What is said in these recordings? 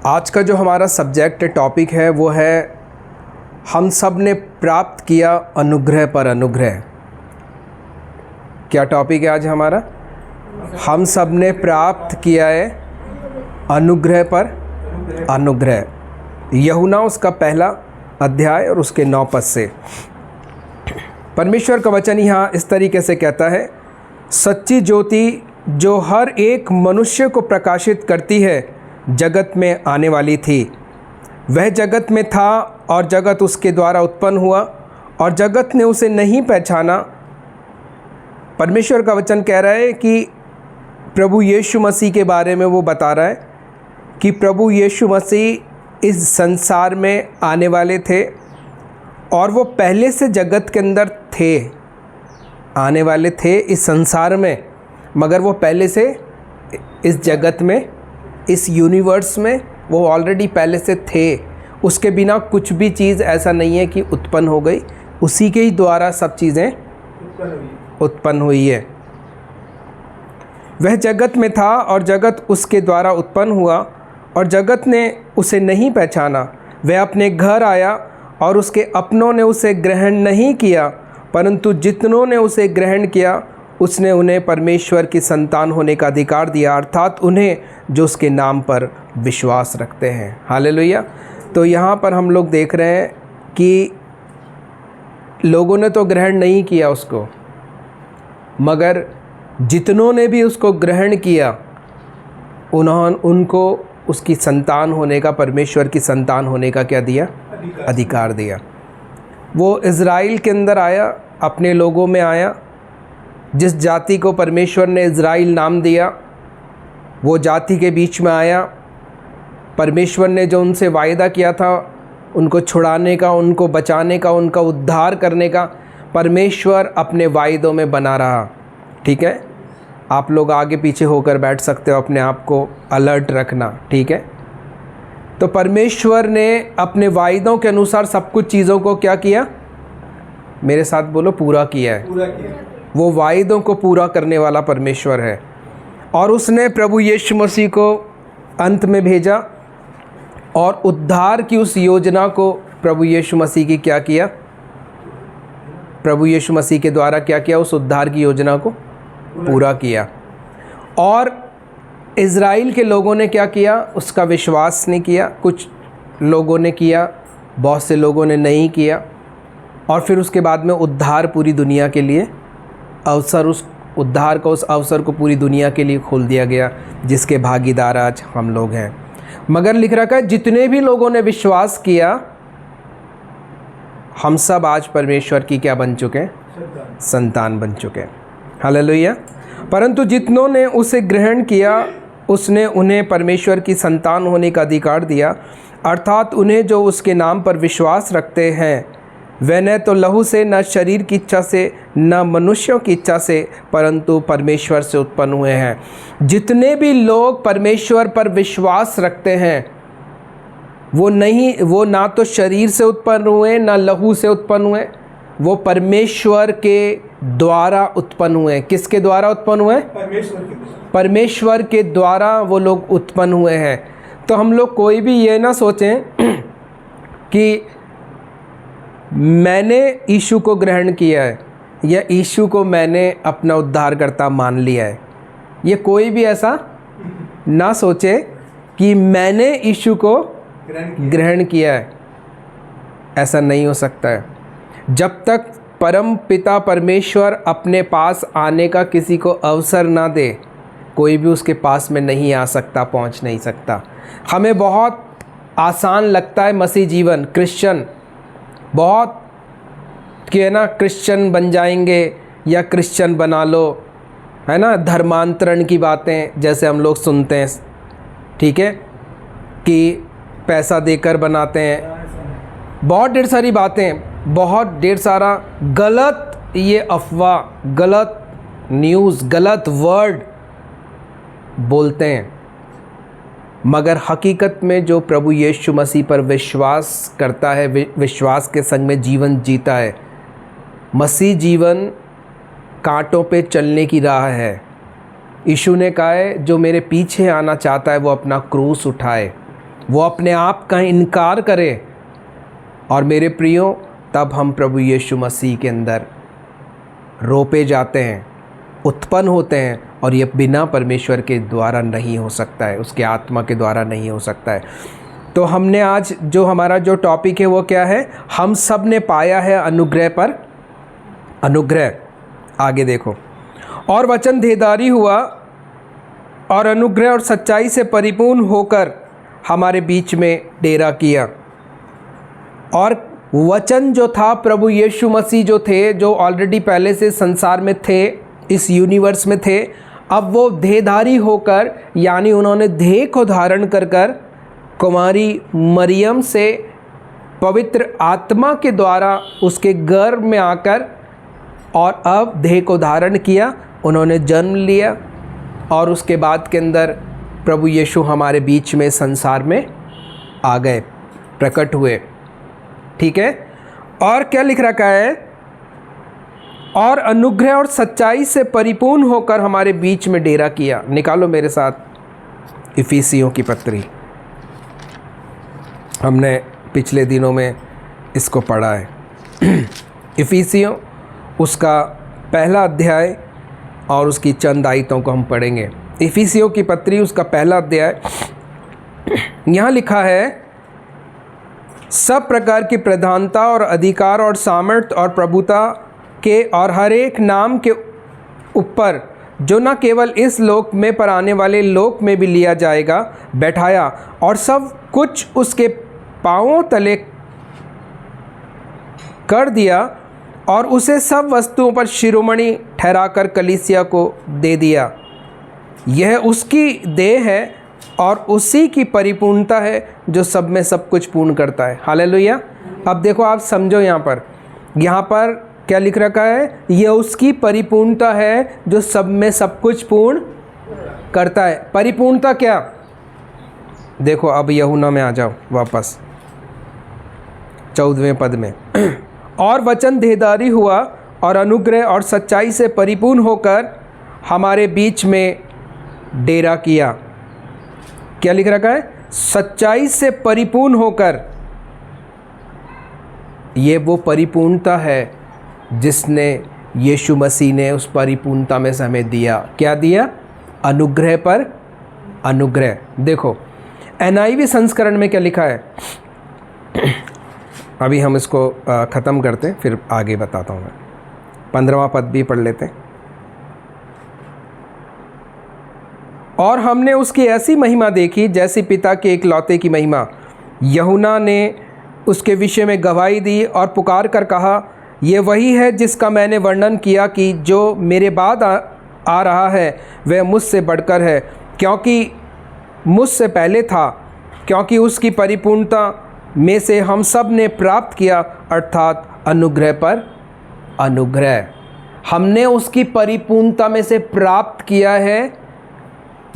आज का जो हमारा सब्जेक्ट टॉपिक है वो है हम सब ने प्राप्त किया अनुग्रह पर अनुग्रह। क्या टॉपिक है आज हमारा? हम सब ने प्राप्त किया है अनुग्रह पर अनुग्रह। यूहन्ना उसका पहला अध्याय और उसके 9 पद से परमेश्वर का वचन यहाँ इस तरीके से कहता है, सच्ची ज्योति जो हर एक मनुष्य को प्रकाशित करती है जगत में आने वाली थी। वह जगत में था और जगत उसके द्वारा उत्पन्न हुआ और जगत ने उसे नहीं पहचाना। परमेश्वर का वचन कह रहा है कि प्रभु यीशु मसीह के बारे में वो बता रहा है कि प्रभु यीशु मसीह इस संसार में आने वाले थे और वो पहले से जगत के अंदर थे, आने वाले थे इस संसार में, मगर वो पहले से इस जगत में, इस यूनिवर्स में वो ऑलरेडी पहले से थे। उसके बिना कुछ भी चीज़ ऐसा नहीं है कि उत्पन्न हो गई, उसी के ही द्वारा सब चीज़ें उत्पन्न हुई है। वह जगत में था और जगत उसके द्वारा उत्पन्न हुआ और जगत ने उसे नहीं पहचाना। वह अपने घर आया और उसके अपनों ने उसे ग्रहण नहीं किया, परंतु जितनों ने उसे ग्रहण किया उसने उन्हें परमेश्वर की संतान होने का अधिकार दिया, अर्थात उन्हें जो उसके नाम पर विश्वास रखते हैं। हालेलुया। तो यहाँ पर हम लोग देख रहे हैं कि लोगों ने तो ग्रहण नहीं किया उसको, मगर जितनों ने भी उसको ग्रहण किया उनको उसकी संतान होने का, परमेश्वर की संतान होने का क्या दिया? अधिकार दिया। वो इज़राइल के अंदर आया, अपने लोगों में आया। जिस जाति को परमेश्वर ने इज़राइल नाम दिया वो जाति के बीच में आया। परमेश्वर ने जो उनसे वायदा किया था उनको छुड़ाने का, उनको बचाने का, उनका उद्धार करने का, परमेश्वर अपने वायदों में बना रहा। ठीक है, आप लोग आगे पीछे होकर बैठ सकते हो, अपने आप को अलर्ट रखना। ठीक है, तो परमेश्वर ने अपने वायदों के अनुसार सब कुछ चीज़ों को क्या किया? मेरे साथ बोलो, पूरा किया है। पूरा किया। वो वायदों को पूरा करने वाला परमेश्वर है। और उसने प्रभु यीशु मसीह को अंत में भेजा और उद्धार की उस योजना को प्रभु यीशु मसीह की क्या किया? प्रभु यीशु मसीह के द्वारा क्या किया? उस उद्धार की योजना को पूरा किया। और इज़राइल के लोगों ने क्या किया? उसका विश्वास नहीं किया। कुछ लोगों ने किया, बहुत से लोगों ने नहीं किया। और फिर उसके बाद में उद्धार पूरी दुनिया के लिए अवसर, उस उद्धार का उस अवसर को पूरी दुनिया के लिए खोल दिया गया, जिसके भागीदार आज हम लोग हैं। मगर लिख रखा है जितने भी लोगों ने विश्वास किया, हम सब आज परमेश्वर की क्या बन चुके हैं? संतान बन चुके हैं। हालेलुया। परंतु जितनों ने उसे ग्रहण किया उसने उन्हें परमेश्वर की संतान होने का अधिकार दिया, अर्थात उन्हें जो उसके नाम पर विश्वास रखते हैं। वे न तो लहू से, न शरीर की इच्छा से, न मनुष्यों की इच्छा से, परंतु परमेश्वर से उत्पन्न हुए हैं। जितने भी लोग परमेश्वर पर विश्वास रखते हैं वो ना तो शरीर से उत्पन्न हुए, ना लहू से उत्पन्न हुए, वो परमेश्वर के द्वारा उत्पन्न हुए। किसके द्वारा उत्पन्न हुए? परमेश्वर के द्वारा वो लोग उत्पन्न हुए हैं। तो हम लोग कोई भी ये ना सोचें कि मैंने यीशु को ग्रहण किया है या यीशु को मैंने अपना उद्धारकर्ता मान लिया है। ये कोई भी ऐसा ना सोचे कि मैंने यीशु को ग्रहण किया है। ऐसा नहीं हो सकता है। जब तक परम पिता परमेश्वर अपने पास आने का किसी को अवसर ना दे, कोई भी उसके पास में नहीं आ सकता, पहुंच नहीं सकता। हमें बहुत आसान लगता है मसीह जीवन, क्रिश्चियन, बहुत कि है ना, क्रिश्चियन बन जाएंगे या क्रिश्चियन बना लो, है ना, धर्मांतरण की बातें जैसे हम लोग सुनते हैं। ठीक है, कि पैसा देकर बनाते हैं, बहुत ढेर सारी बातें, बहुत ढेर सारा गलत ये अफवाह, गलत न्यूज़, गलत वर्ड बोलते हैं। मगर हकीकत में जो प्रभु यीशु मसीह पर विश्वास करता है, विश्वास के संग में जीवन जीता है, मसीह जीवन कांटों पे चलने की राह है। यीशु ने कहा है जो मेरे पीछे आना चाहता है वो अपना क्रूस उठाए। वो अपने आप का इनकार करे। और मेरे प्रियो, तब हम प्रभु यीशु मसीह के अंदर रोपे जाते हैं, उत्पन्न होते हैं, और ये बिना परमेश्वर के द्वारा नहीं हो सकता है, उसके आत्मा के द्वारा नहीं हो सकता है। तो हमने आज जो हमारा जो टॉपिक है वो क्या है? हम सब ने पाया है अनुग्रह पर अनुग्रह। आगे देखो, और वचन देहधारी हुआ और अनुग्रह और सच्चाई से परिपूर्ण होकर हमारे बीच में डेरा किया। और वचन जो था प्रभु यीशु मसीह जो थे, जो ऑलरेडी पहले से संसार में थे, इस यूनिवर्स में थे, अब वो देहधारी होकर, यानी उन्होंने देह को धारण कर कर कुमारी मरियम से पवित्र आत्मा के द्वारा उसके गर्भ में आकर, और अब देह को धारण किया, उन्होंने जन्म लिया, और उसके बाद के अंदर प्रभु यीशु हमारे बीच में संसार में आ गए, प्रकट हुए। ठीक है। और क्या लिख रखा है? और अनुग्रह और सच्चाई से परिपूर्ण होकर हमारे बीच में डेरा किया। निकालो मेरे साथ इफिसियों की पत्री। हमने पिछले दिनों में इसको पढ़ा है। इफिसियों उसका पहला अध्याय और उसकी चंद आयतों को हम पढ़ेंगे। इफिसियों की पत्री उसका पहला अध्याय। यहाँ लिखा है, सब प्रकार की प्रधानता और अधिकार और सामर्थ और प्रभुता के और हर एक नाम के ऊपर, जो न केवल इस लोक में पर आने वाले लोक में भी लिया जाएगा, बैठाया, और सब कुछ उसके पांवों तले कर दिया, और उसे सब वस्तुओं पर शिरोमणि ठहराकर कलीसिया को दे दिया। यह उसकी देह है और उसी की परिपूर्णता है, जो सब में सब कुछ पूर्ण करता है। हालेलुया। अब देखो, आप समझो, यहाँ पर क्या लिख रखा है? यह उसकी परिपूर्णता है जो सब में सब कुछ पूर्ण करता है। परिपूर्णता क्या? देखो, अब यूहन्ना में आ जाओ वापस 14वें पद में। और वचन देहधारी हुआ और अनुग्रह और सच्चाई से परिपूर्ण होकर हमारे बीच में डेरा किया। क्या लिख रखा है? सच्चाई से परिपूर्ण होकर। ये वो परिपूर्णता है जिसने यीशु मसीह ने उस परिपूर्णता में से हमें दिया। क्या दिया? अनुग्रह पर अनुग्रह। देखो NIV संस्करण में क्या लिखा है? अभी हम इसको ख़त्म करते हैं, फिर आगे बताता हूँ मैं। 15वां पद भी पढ़ लेते हैं। और हमने उसकी ऐसी महिमा देखी जैसी पिता के एकलौते की महिमा। यूहन्ना ने उसके विषय में गवाही दी और पुकार कर कहा, ये वही है जिसका मैंने वर्णन किया कि जो मेरे बाद आ रहा है वह मुझसे बढ़कर है, क्योंकि मुझसे पहले था, क्योंकि उसकी परिपूर्णता में से हम सब ने प्राप्त किया, अर्थात अनुग्रह पर अनुग्रह। हमने उसकी परिपूर्णता में से प्राप्त किया है।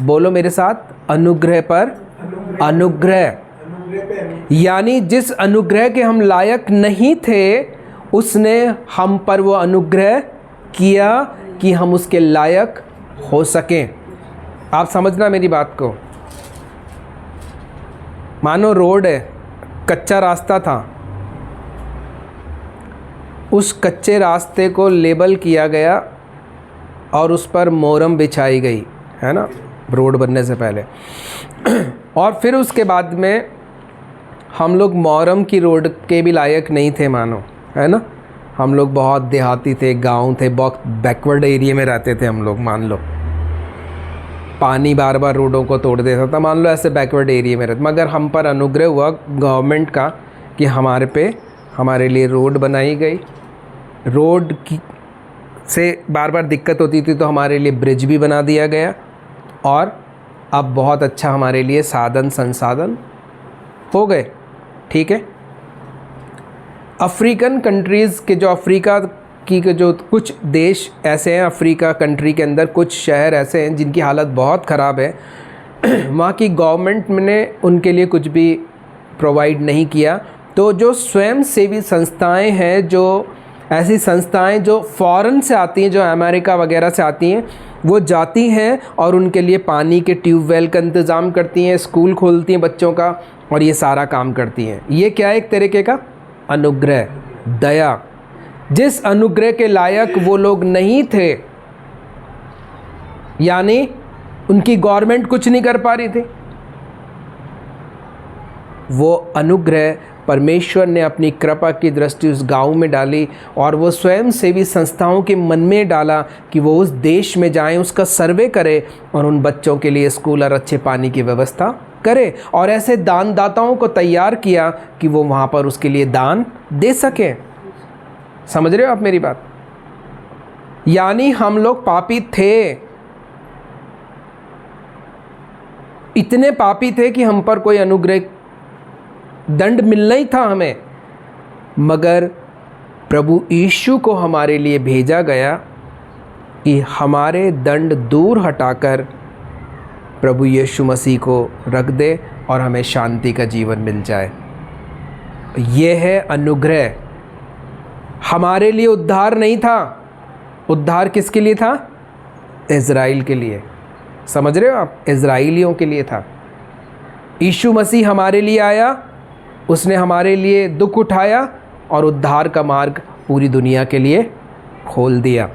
बोलो मेरे साथ, अनुग्रह पर अनुग्रह। यानी जिस अनुग्रह के हम लायक नहीं थे, उसने हम पर वो अनुग्रह किया कि हम उसके लायक हो सकें। आप समझना मेरी बात को। मानो रोड है, कच्चा रास्ता था, उस कच्चे रास्ते को लेबल किया गया और उस पर मोरम बिछाई गई, है ना, रोड बनने से पहले। और फिर उसके बाद में हम लोग मोरम की रोड के भी लायक नहीं थे, मानो, है ना। हम लोग बहुत देहाती थे, गांव थे, बहुत बैकवर्ड एरिया में रहते थे हम लोग। मान लो पानी बार बार रोडों को तोड़ देता था, मान लो ऐसे बैकवर्ड एरिया में रहते। मगर हम पर अनुग्रह हुआ गवर्नमेंट का कि हमारे लिए रोड बनाई गई। रोड की से बार बार दिक्कत होती थी तो हमारे लिए ब्रिज भी बना दिया गया, और अब बहुत अच्छा हमारे लिए साधन संसाधन हो गए। ठीक है। अफ्रीकन कंट्रीज़ के, जो अफ्रीका की के जो कुछ देश ऐसे हैं, अफ्रीका कंट्री के अंदर कुछ शहर ऐसे हैं जिनकी हालत बहुत ख़राब है। वहाँ की गवर्नमेंट ने उनके लिए कुछ भी प्रोवाइड नहीं किया। तो जो स्वयं सेवी संस्थाएं हैं, जो ऐसी संस्थाएं जो फ़ॉरेन से आती हैं, जो अमेरिका वगैरह से आती हैं, वो जाती हैं और उनके लिए पानी के ट्यूबवेल का इंतज़ाम करती हैं, स्कूल खोलती हैं बच्चों का, और ये सारा काम करती हैं। ये क्या है? एक तरीके का अनुग्रह, दया। जिस अनुग्रह के लायक वो लोग नहीं थे, यानी उनकी गवर्नमेंट कुछ नहीं कर पा रही थी, वो अनुग्रह परमेश्वर ने अपनी कृपा की दृष्टि उस गांव में डाली और वो स्वयं सेवी संस्थाओं के मन में डाला कि वो उस देश में जाएं, उसका सर्वे करें और उन बच्चों के लिए स्कूल और अच्छे पानी की व्यवस्था करे, और ऐसे दानदाताओं को तैयार किया कि वो वहाँ पर उसके लिए दान दे सकें। समझ रहे हो आप मेरी बात? यानी हम लोग पापी थे, इतने पापी थे कि हम पर कोई अनुग्रह दंड मिलना ही था हमें, मगर प्रभु यीशु को हमारे लिए भेजा गया कि हमारे दंड दूर हटाकर प्रभु यीशु मसीह को रख दे और हमें शांति का जीवन मिल जाए। यह है अनुग्रह। हमारे लिए उद्धार नहीं था, उद्धार किसके लिए था? इज़राइल के लिए। समझ रहे हो आप? इज़राइलियों के लिए था। यीशु मसीह हमारे लिए आया, उसने हमारे लिए दुख उठाया और उद्धार का मार्ग पूरी दुनिया के लिए खोल दिया।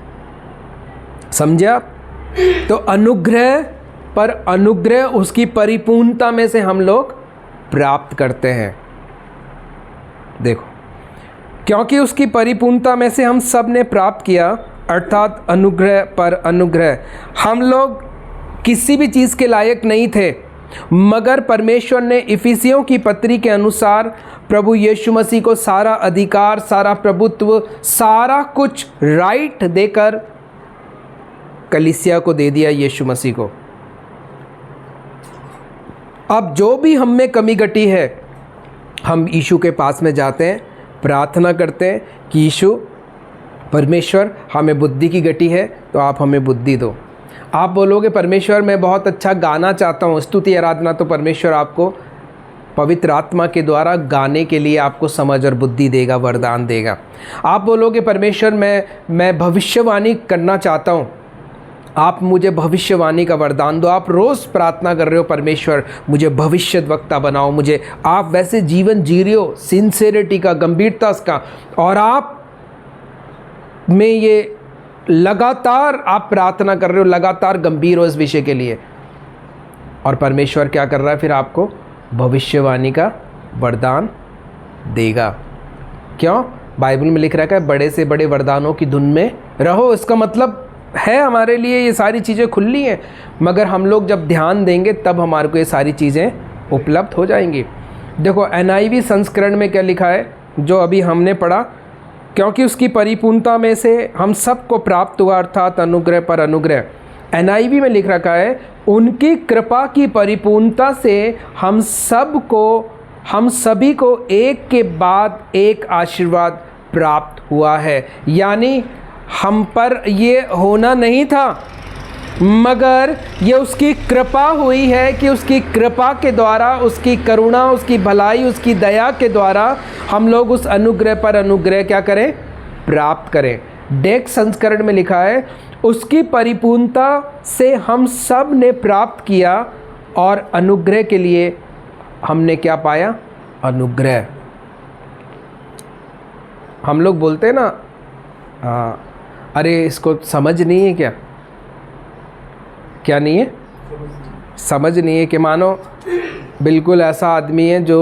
समझे आप? तो अनुग्रह पर अनुग्रह उसकी परिपूर्णता में से हम लोग प्राप्त करते हैं। देखो, क्योंकि उसकी परिपूर्णता में से हम सब ने प्राप्त किया, अर्थात अनुग्रह पर अनुग्रह। हम लोग किसी भी चीज़ के लायक नहीं थे, मगर परमेश्वर ने इफिसियों की पत्री के अनुसार प्रभु यीशु मसीह को सारा अधिकार, सारा प्रभुत्व, सारा कुछ राइट देकर कलीसिया को दे दिया, यीशु मसीह को। अब जो भी हम में कमी घटी है, हम यीशु के पास में जाते हैं, प्रार्थना करते हैं कि यीशु परमेश्वर हमें बुद्धि की घटी है तो आप हमें बुद्धि दो। आप बोलोगे परमेश्वर मैं बहुत अच्छा गाना चाहता हूँ, स्तुति आराधना, तो परमेश्वर आपको पवित्र आत्मा के द्वारा गाने के लिए आपको समझ और बुद्धि देगा, वरदान देगा। आप बोलोगे परमेश्वर मैं भविष्यवाणी करना चाहता हूँ, आप मुझे भविष्यवाणी का वरदान दो। आप रोज़ प्रार्थना कर रहे हो परमेश्वर मुझे भविष्यद्वक्ता बनाओ, मुझे आप वैसे जीवन जी रहे हो सिंसेरिटी का, गंभीरता का, और आप में ये लगातार आप प्रार्थना कर रहे हो, लगातार गंभीर हो इस विषय के लिए, और परमेश्वर क्या कर रहा है? फिर आपको भविष्यवाणी का वरदान देगा। क्यों? बाइबल में लिख रखा है बड़े से बड़े वरदानों की धुन में रहो। इसका मतलब है हमारे लिए ये सारी चीज़ें खुली हैं, मगर हम लोग जब ध्यान देंगे तब हमारे को ये सारी चीज़ें उपलब्ध हो जाएंगी। देखो NIV संस्करण में क्या लिखा है जो अभी हमने पढ़ा, क्योंकि उसकी परिपूर्णता में से हम सबको प्राप्त हुआ, अर्थात अनुग्रह पर अनुग्रह। NIV में लिख रखा है उनकी कृपा की परिपूर्णता से हम सभी को एक के बाद एक आशीर्वाद प्राप्त हुआ है। यानी हम पर ये होना नहीं था, मगर ये उसकी कृपा हुई है कि उसकी कृपा के द्वारा, उसकी करुणा, उसकी भलाई, उसकी दया के द्वारा हम लोग उस अनुग्रह पर अनुग्रह क्या करें? प्राप्त करें। डेक संस्करण में लिखा है उसकी परिपूर्णता से हम सब ने प्राप्त किया और अनुग्रह के लिए हमने क्या पाया? अनुग्रह। हम लोग बोलते हैं ना, अरे इसको समझ नहीं है क्या? क्या नहीं है? समझ नहीं है कि मानो बिल्कुल ऐसा आदमी है जो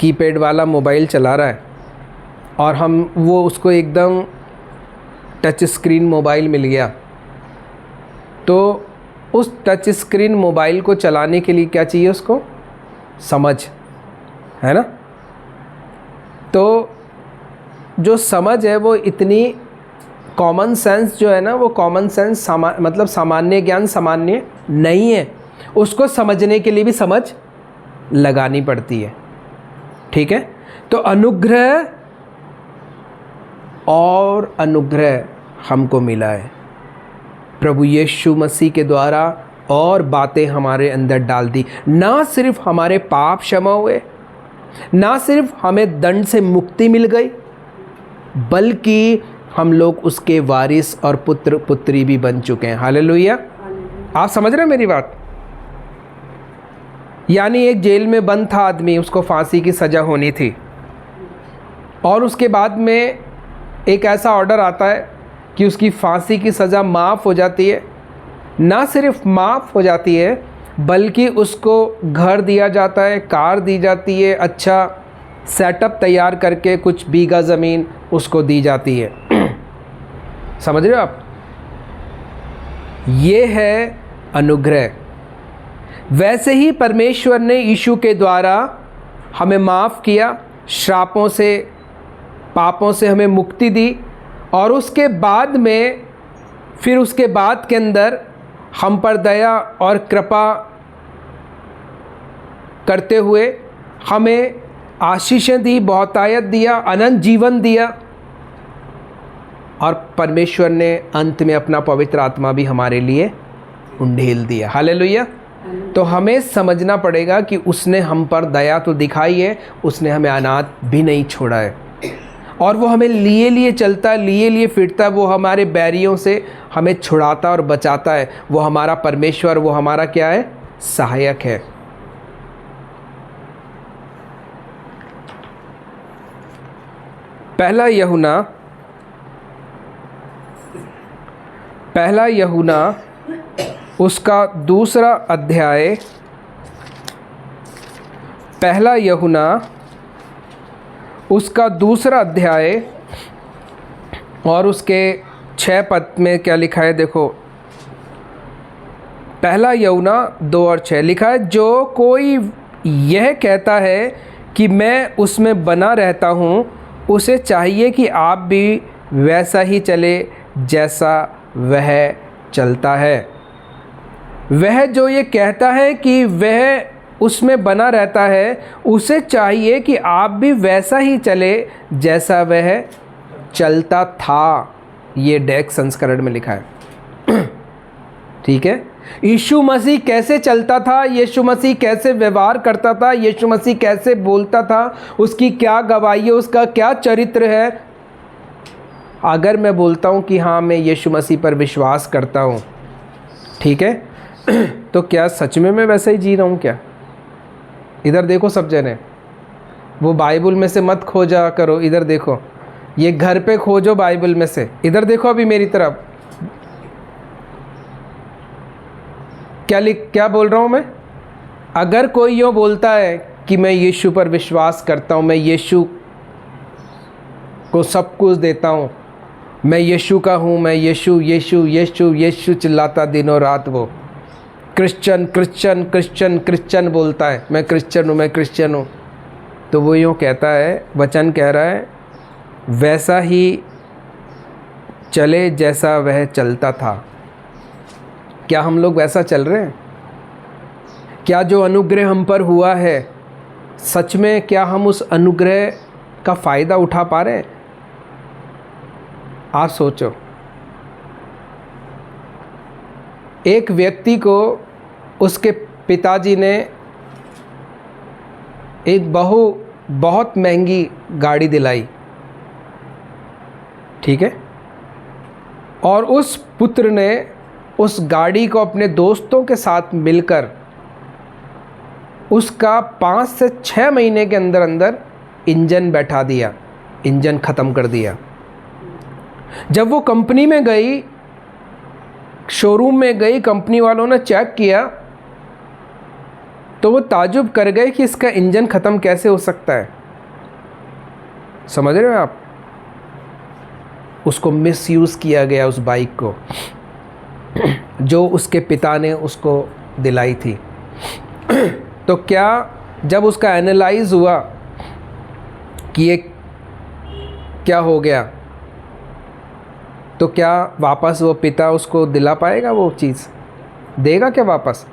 कीपैड वाला मोबाइल चला रहा है और वो उसको एकदम टच स्क्रीन मोबाइल मिल गया, तो उस टच स्क्रीन मोबाइल को चलाने के लिए क्या चाहिए उसको? समझ, है ना? तो जो समझ है वो इतनी कॉमन सेंस जो है ना, वो कॉमन सेंस मतलब सामान्य ज्ञान सामान्य नहीं है, उसको समझने के लिए भी समझ लगानी पड़ती है। ठीक है? तो अनुग्रह और अनुग्रह हमको मिला है प्रभु यीशु मसीह के द्वारा, और बातें हमारे अंदर डाल दी। ना सिर्फ हमारे पाप क्षमा हुए, ना सिर्फ हमें दंड से मुक्ति मिल गई, बल्कि हम लोग उसके वारिस और पुत्र पुत्री भी बन चुके हैं। हालेलुया! आप समझ रहे हैं मेरी बात? यानी एक जेल में बंद था आदमी, उसको फांसी की सज़ा होनी थी, और उसके बाद में एक ऐसा ऑर्डर आता है कि उसकी फांसी की सज़ा माफ़ हो जाती है। ना सिर्फ माफ़ हो जाती है बल्कि उसको घर दिया जाता है, कार दी जाती है, अच्छा सेटअप तैयार करके कुछ बीघा ज़मीन उसको दी जाती है। समझ रहे हो आप? ये है अनुग्रह। वैसे ही परमेश्वर ने यीशु के द्वारा हमें माफ़ किया, श्रापों से, पापों से हमें मुक्ति दी, और उसके बाद में फिर उसके बाद के अंदर हम पर दया और कृपा करते हुए हमें आशीषें दी, बहुतायत दिया, अनंत जीवन दिया, और परमेश्वर ने अंत में अपना पवित्र आत्मा भी हमारे लिए उंडेल दिया। हालेलुया। तो हमें समझना पड़ेगा कि उसने हम पर दया तो दिखाई है, उसने हमें अनाथ भी नहीं छोड़ा है, और वो हमें लिए लिए चलता है, लिए लिए फिरता है। वो हमारे बैरियों से हमें छुड़ाता और बचाता है। वो हमारा परमेश्वर, वो हमारा क्या है? सहायक है। पहला यूहन्ना उसका दूसरा अध्याय, पहला यूहन्ना उसका दूसरा अध्याय और उसके 6 पद में क्या लिखा है देखो। पहला यूहन्ना 2 और 6 लिखा है, जो कोई यह कहता है कि मैं उसमें बना रहता हूँ, उसे चाहिए कि आप भी वैसा ही चले जैसा वह चलता है। वह जो ये कहता है कि वह उसमें बना रहता है, उसे चाहिए कि आप भी वैसा ही चले जैसा वह चलता था। ये डेक संस्करण में लिखा है। ठीक है। यीशु मसीह कैसे चलता था, यीशु मसीह कैसे व्यवहार करता था, यीशु मसीह कैसे बोलता था, उसकी क्या गवाही है, उसका क्या चरित्र है। अगर मैं बोलता हूँ कि हाँ मैं यीशु मसीह पर विश्वास करता हूँ, ठीक है, तो क्या सच में मैं वैसा ही जी रहा हूँ क्या? इधर देखो सब जने, वो बाइबल में से मत खोजा करो, इधर देखो, ये घर पे खोजो बाइबल में से, इधर देखो अभी मेरी तरफ। क्या बोल रहा हूँ मैं? अगर कोई यूँ बोलता है कि मैं यीशु पर विश्वास करता हूँ, मैं यीशु को सब कुछ देता हूँ, मैं यीशु का हूँ, मैं यीशु यीशु यीशु यीशु चिल्लाता दिनों रात, वो क्रिश्चियन क्रिश्चियन क्रिश्चियन क्रिश्चियन बोलता है, मैं क्रिश्चियन हूँ, मैं क्रिश्चियन हूँ, तो वो यूँ कहता है, वचन कह रहा है वैसा ही चले जैसा वह चलता था। क्या हम लोग वैसा चल रहे हैं? क्या जो अनुग्रह हम पर हुआ है, सच में क्या हम उस अनुग्रह का फ़ायदा उठा पा रहे हैं? आप सोचो, एक व्यक्ति को उसके पिताजी ने एक बहुत महंगी गाड़ी दिलाई, ठीक है, और उस पुत्र ने उस गाड़ी को अपने दोस्तों के साथ मिलकर उसका 5 से 6 महीने के अंदर अंदर इंजन बैठा दिया, इंजन ख़त्म कर दिया। जब वो कंपनी में गई, शोरूम में गई, कंपनी वालों ने चेक किया तो वो ताजुब कर गए कि इसका इंजन ख़त्म कैसे हो सकता है। समझ रहे हो आप? उसको मिसयूज़ किया गया, उस बाइक को जो उसके पिता ने उसको दिलाई थी। तो क्या जब उसका एनालाइज हुआ कि ये क्या हो गया, तो क्या वापस वो पिता उसको दिला पाएगा? वो चीज़ देगा क्या वापस?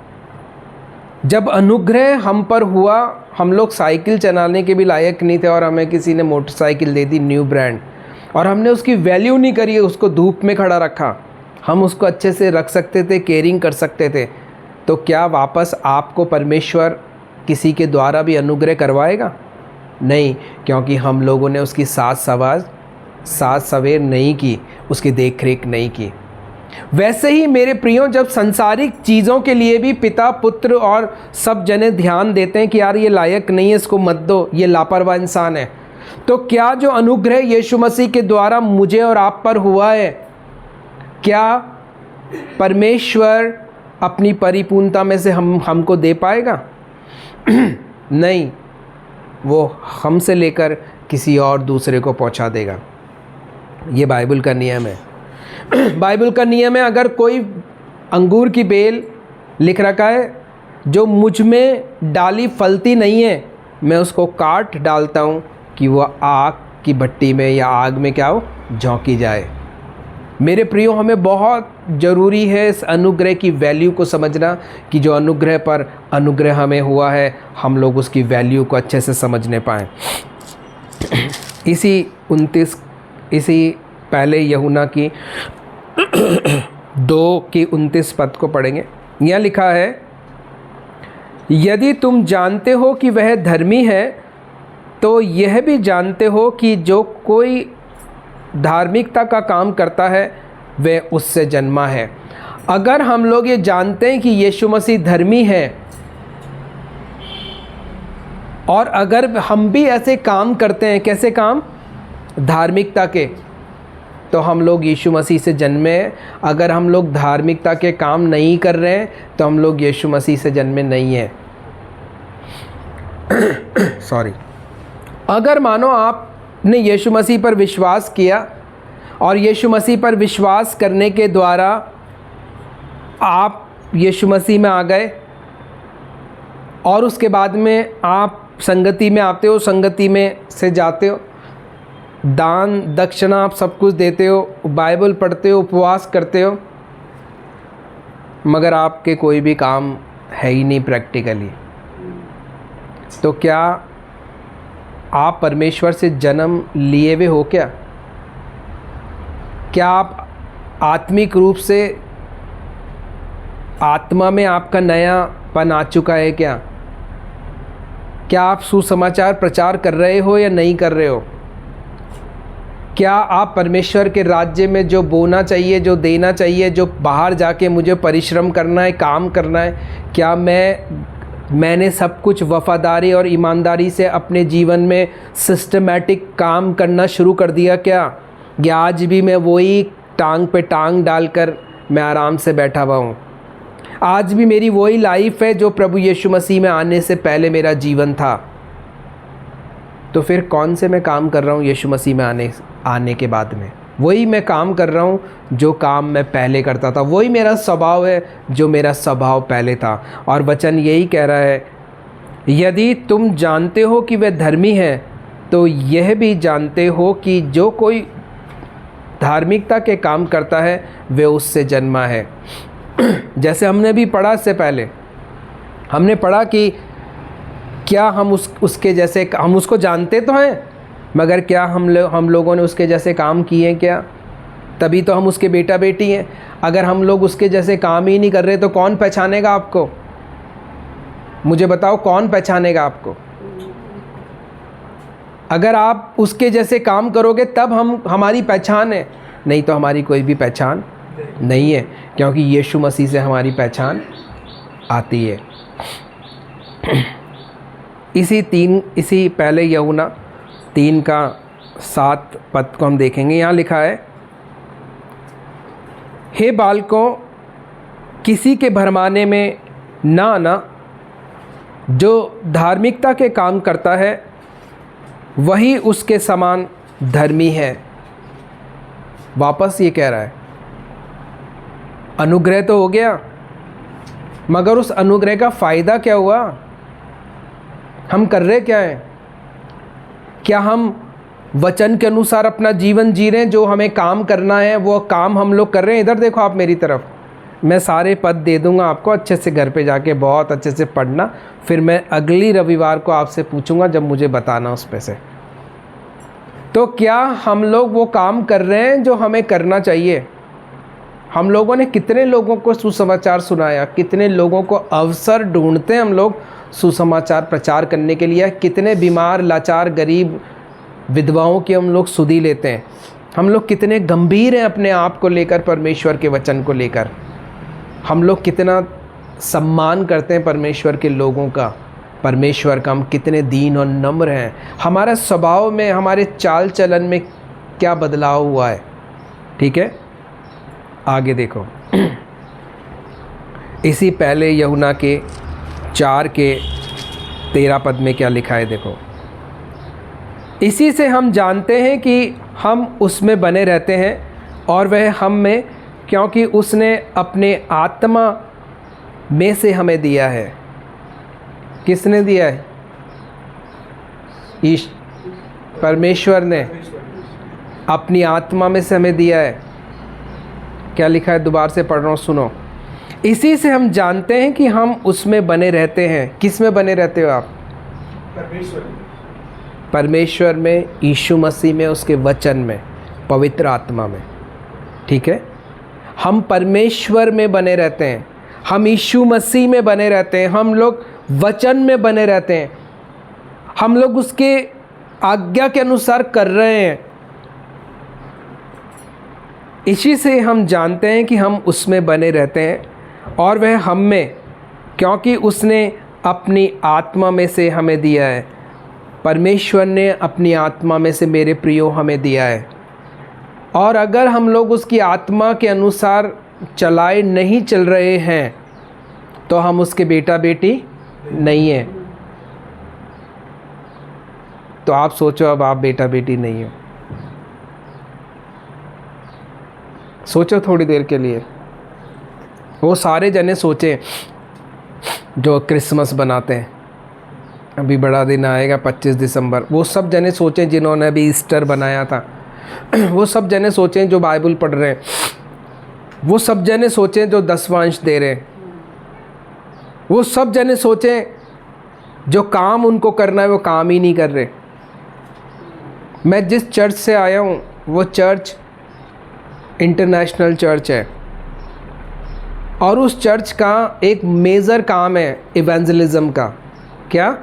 जब अनुग्रह हम पर हुआ, हम लोग साइकिल चलाने के भी लायक नहीं थे और हमें किसी ने मोटरसाइकिल दे दी न्यू ब्रांड, और हमने उसकी वैल्यू नहीं करी, उसको धूप में खड़ा रखा। हम उसको अच्छे से रख सकते थे, केयरिंग कर सकते थे। तो क्या वापस आपको परमेश्वर किसी के द्वारा भी अनुग्रह करवाएगा? नहीं, क्योंकि हम लोगों ने उसकी साज सवेर नहीं की, उसकी देख रेख नहीं की। वैसे ही मेरे प्रियो, जब संसारिक चीज़ों के लिए भी पिता, पुत्र और सब जने ध्यान देते हैं कि यार ये लायक नहीं है, इसको मत दो, ये लापरवाह इंसान है, तो क्या जो अनुग्रह यीशु मसीह के द्वारा मुझे और आप पर हुआ है, क्या परमेश्वर अपनी परिपूर्णता में से हमको दे पाएगा? नहीं, वो हमसे लेकर किसी और दूसरे को पहुंचा देगा। ये बाइबल का नियम है। बाइबल का नियम है, अगर कोई अंगूर की बेल लिख रखा है जो मुझ में डाली फलती नहीं है, मैं उसको काट डालता हूँ कि वह आग की भट्टी में या आग में क्या हो, झोंकी जाए। मेरे प्रियो, हमें बहुत ज़रूरी है इस अनुग्रह की वैल्यू को समझना, कि जो अनुग्रह पर अनुग्रह हमें हुआ है, हम लोग उसकी वैल्यू को अच्छे से समझने पाएँ। इसी पहले यूहन्ना की 2:29 को पढ़ेंगे। यहाँ लिखा है, यदि तुम जानते हो कि वह धर्मी है, तो यह भी जानते हो कि जो कोई धार्मिकता का काम करता है वह उससे जन्मा है। अगर हम लोग ये जानते हैं कि यीशु मसीह धर्मी है, और अगर हम भी ऐसे काम करते हैं, कैसे काम, धार्मिकता के, तो हम लोग यीशु मसीह से जन्मे हैं। अगर हम लोग धार्मिकता के काम नहीं कर रहे हैं, तो हम लोग यीशु मसीह से जन्मे नहीं हैं। सॉरी। अगर मानो आपने यीशु मसीह पर विश्वास किया, और यीशु मसीह पर विश्वास करने के द्वारा आप यीशु मसीह में आ गए, और उसके बाद में आप संगति में आते हो, संगति में से जाते हो, दान दक्षिणा आप सब कुछ देते हो, बाइबल पढ़ते हो, उपवास करते हो, मगर आपके कोई भी काम है ही नहीं प्रैक्टिकली, तो क्या आप परमेश्वर से जन्म लिए हुए हो? क्या आप आत्मिक रूप से, आत्मा में आपका नयापन आ चुका है? क्या आप सुसमाचार प्रचार कर रहे हो या नहीं कर रहे हो? क्या आप परमेश्वर के राज्य में जो बोना चाहिए, जो देना चाहिए, जो बाहर जाके मुझे परिश्रम करना है, काम करना है, क्या मैंने सब कुछ वफादारी और ईमानदारी से अपने जीवन में सिस्टमैटिक काम करना शुरू कर दिया क्या? या आज भी मैं वही टांग पे टांग डालकर मैं आराम से बैठा हुआ हूँ? आज भी मेरी वही लाइफ है जो प्रभु यीशु मसीह में आने से पहले मेरा जीवन था। तो फिर कौन से मैं काम कर रहा हूँ यीशु मसीह में आने के बाद में? वही मैं काम कर रहा हूँ जो काम मैं पहले करता था, वही मेरा स्वभाव है जो मेरा स्वभाव पहले था। और वचन यही कह रहा है, यदि तुम जानते हो कि वह धर्मी है, तो यह भी जानते हो कि जो कोई धार्मिकता के काम करता है वह उससे जन्मा है। जैसे हमने भी पढ़ा, इससे पहले हमने पढ़ा कि क्या हम उसके जैसे, हम उसको जानते तो हैं, मगर क्या हम लोगों ने उसके जैसे काम किए हैं क्या? तभी तो हम उसके बेटा बेटी हैं। अगर हम लोग उसके जैसे काम ही नहीं कर रहे तो कौन पहचानेगा आपको? मुझे बताओ, कौन पहचानेगा आपको? अगर आप उसके जैसे काम करोगे तब हमारी पहचान है, नहीं तो हमारी कोई भी पहचान नहीं है, क्योंकि यीशु मसीह से हमारी पहचान आती है। इसी पहले यूहन्ना 3:7 को हम देखेंगे। यहाँ लिखा है, हे बालकों, किसी के भरमाने में ना आना। जो धार्मिकता के काम करता है वही उसके समान धर्मी है। वापस ये कह रहा है, अनुग्रह तो हो गया, मगर उस अनुग्रह का फ़ायदा क्या हुआ? हम कर रहे क्या हैं? क्या हम वचन के अनुसार अपना जीवन जी रहे हैं? जो हमें काम करना है वो काम हम लोग कर रहे हैं? इधर देखो आप मेरी तरफ, मैं सारे पद दे दूंगा आपको, अच्छे से घर पे जाके बहुत अच्छे से पढ़ना, फिर मैं अगली रविवार को आपसे पूछूंगा जब मुझे बताना उस पे से। तो क्या हम लोग वो काम कर रहे हैं जो हमें करना चाहिए? हम लोगों ने कितने लोगों को सुसमाचार सुनाया, कितने लोगों को अवसर ढूंढते हैं हम लोग सुसमाचार प्रचार करने के लिए, कितने बीमार, लाचार, गरीब विधवाओं की हम लोग सुधि लेते हैं, हम लोग कितने गंभीर हैं अपने आप को लेकर, परमेश्वर के वचन को लेकर। हम लोग कितना सम्मान करते हैं परमेश्वर के लोगों का, परमेश्वर का। हम कितने दीन और नम्र हैं। हमारा स्वभाव में, हमारे चाल चलन में क्या बदलाव हुआ है। ठीक है, आगे देखो। इसी पहले यूहन्ना के 4:13 पद में क्या लिखा है, देखो। इसी से हम जानते हैं कि हम उसमें बने रहते हैं और वह हम में, क्योंकि उसने अपने आत्मा में से हमें दिया है। किसने दिया है? परमेश्वर ने अपनी आत्मा में से हमें दिया है। क्या लिखा है, दोबारा से पढ़ रहा हूँ, सुनो। इसी से हम जानते हैं कि हम उसमें बने रहते हैं। किस में बने रहते हो आप? परमेश्वर में, यीशु मसीह में, उसके वचन में, पवित्र आत्मा में। ठीक है, हम परमेश्वर में बने रहते हैं, हम यीशु मसीह में बने रहते हैं, हम लोग वचन में बने रहते हैं, हम लोग उसके आज्ञा के अनुसार कर रहे हैं। इसी से हम जानते हैं कि हम उसमें बने रहते हैं और वह हम में, क्योंकि उसने अपनी आत्मा में से हमें दिया है। परमेश्वर ने अपनी आत्मा में से, मेरे प्रियो, हमें दिया है। और अगर हम लोग उसकी आत्मा के अनुसार चलाए नहीं चल रहे हैं तो हम उसके बेटा बेटी नहीं हैं। तो आप सोचो, अब आप बेटा बेटी नहीं हो। सोचो थोड़ी देर के लिए। वो सारे जने सोचे जो क्रिसमस बनाते हैं, अभी बड़ा दिन आएगा 25 दिसंबर, वो सब जने सोचें जिन्होंने अभी ईस्टर बनाया था, वो सब जने सोचें जो बाइबल पढ़ रहे हैं, वो सब जने सोचें जो दसवांश दे रहे हैं, वो सब जने सोचें जो काम उनको करना है वो काम ही नहीं कर रहे। मैं जिस चर्च से आया हूँ वो चर्च इंटरनेशनल चर्च है और उस चर्च का एक मेजर काम है इवेंजलिज्म का। क्या?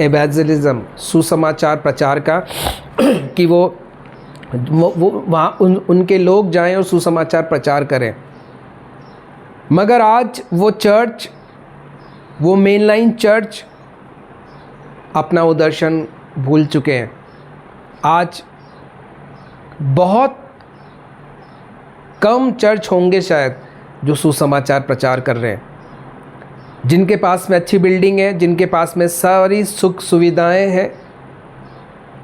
इवेंजलिज्म, सुसमाचार प्रचार का, कि वो वहाँ उनके लोग जाएं और सुसमाचार प्रचार करें। मगर आज वो चर्च, वो मेनलाइन चर्च अपना वो दर्शन भूल चुके हैं। आज बहुत कम चर्च होंगे शायद जो सुसमाचार प्रचार कर रहे हैं, जिनके पास में अच्छी बिल्डिंग है, जिनके पास में सारी सुख सुविधाएं हैं,